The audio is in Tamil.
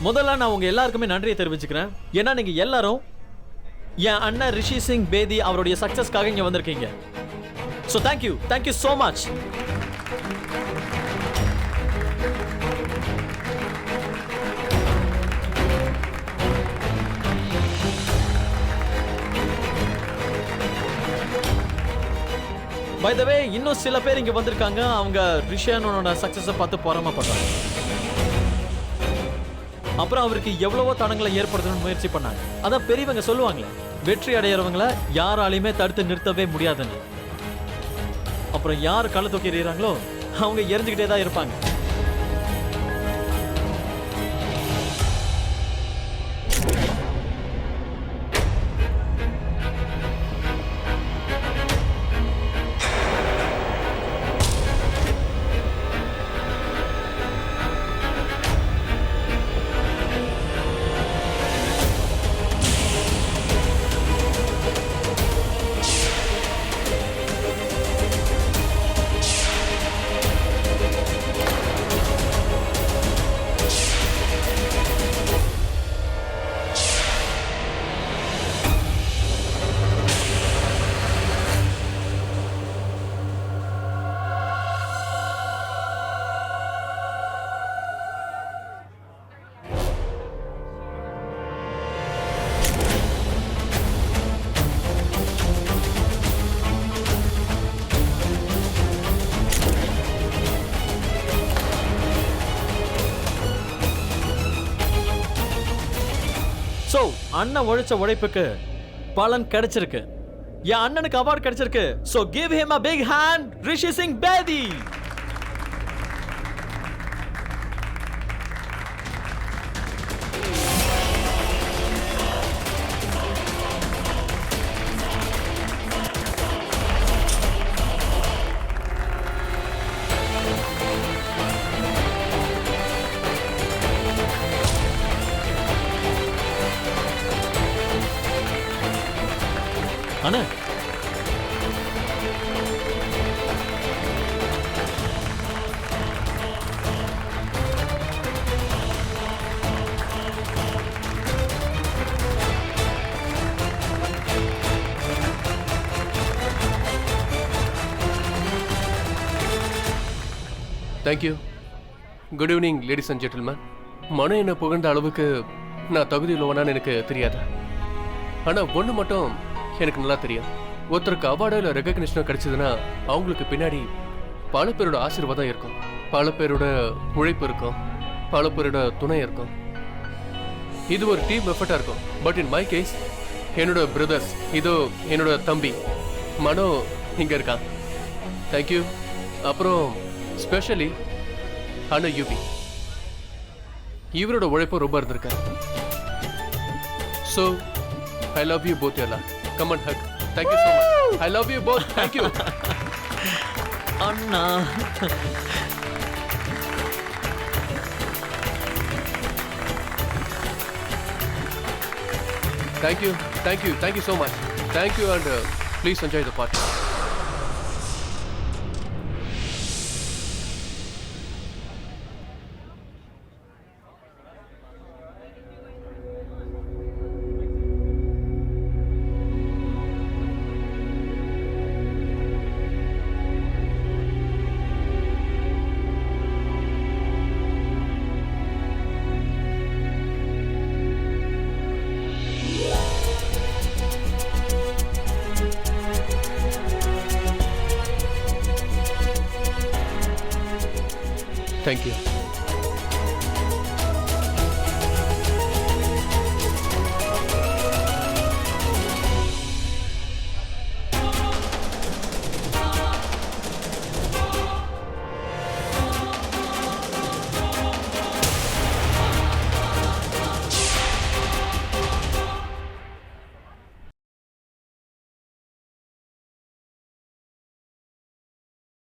முதல்ல நான் உங்க எல்லாருக்குமே நன்றியை தெரிவிச்சுக்கிறேன். ஏன்னா நீங்க எல்லாரும் என் அண்ணன் ரிஷி சிங் பேதி அவருடைய சக்சஸ்க்காக இங்க வந்திருக்கீங்க. So thank you so much. By the way, இன்னும் சில பேர் இங்க வந்திருக்காங்க. அவங்க ரிஷியானோட சக்சஸை பார்த்து பொறாமப்படுறாங்க. அப்புறம் அவருக்கு எவ்வளவோ தடங்களை ஏற்படுத்தணும்னு முயற்சி பண்ணாங்க. அதான் பெரியவங்க சொல்லுவாங்களே, வெற்றி அடையிறவங்களை யாராலையுமே தடுத்து நிறுத்தவே முடியாதுன்னு. அப்புறம் யார் கள்ள தூக்கி எறிகிறாங்களோ அவங்க எரிஞ்சுக்கிட்டே தான் இருப்பாங்க. சோ அண்ணன் உழைச்ச உழைப்புக்கு பலன் கிடைச்சிருக்கு. என் அண்ணனுக்கு அவார்ட் கிடைச்சிருக்கு. So give him a big hand, Rishi Singh Bedi. அண்ணா, thank you. Good evening ladies and gentlemen. Manu என்ன புகழ்ந்த அளவுக்கு நான் தகுதி உள்ளவனான்னு எனக்கு தெரியாது. ஆனால் ஒன்று மட்டும் எனக்கு நல்லா தெரியும். ஒருத்தருக்கு அவார்டோ இல்லை ரெகக்னிஷனோ கிடைச்சதுன்னா அவங்களுக்கு பின்னாடி பல பேரோட ஆசீர்வாதம் இருக்கும், பல பேரோட உழைப்பு இருக்கும், பல பேரோட துணை இருக்கும். இது ஒரு டீம் எஃபர்ட்டாக இருக்கும். பட் இன் மை கேஸ் என்னோட பிரதர்ஸ், இதோ என்னோட தம்பி மனோ இங்கே இருக்கான். தேங்க்யூ. அப்புறம் ஸ்பெஷலி அண்ணா யூபி, இவரோட உழைப்பும் ரொம்ப இருந்திருக்காரு. So I love you both, Yalla. Come and hug. Thank you so much. I love you both. Thank you. Anna. Thank you. Thank you. Thank you so much. Thank you and please enjoy the party. Thank you.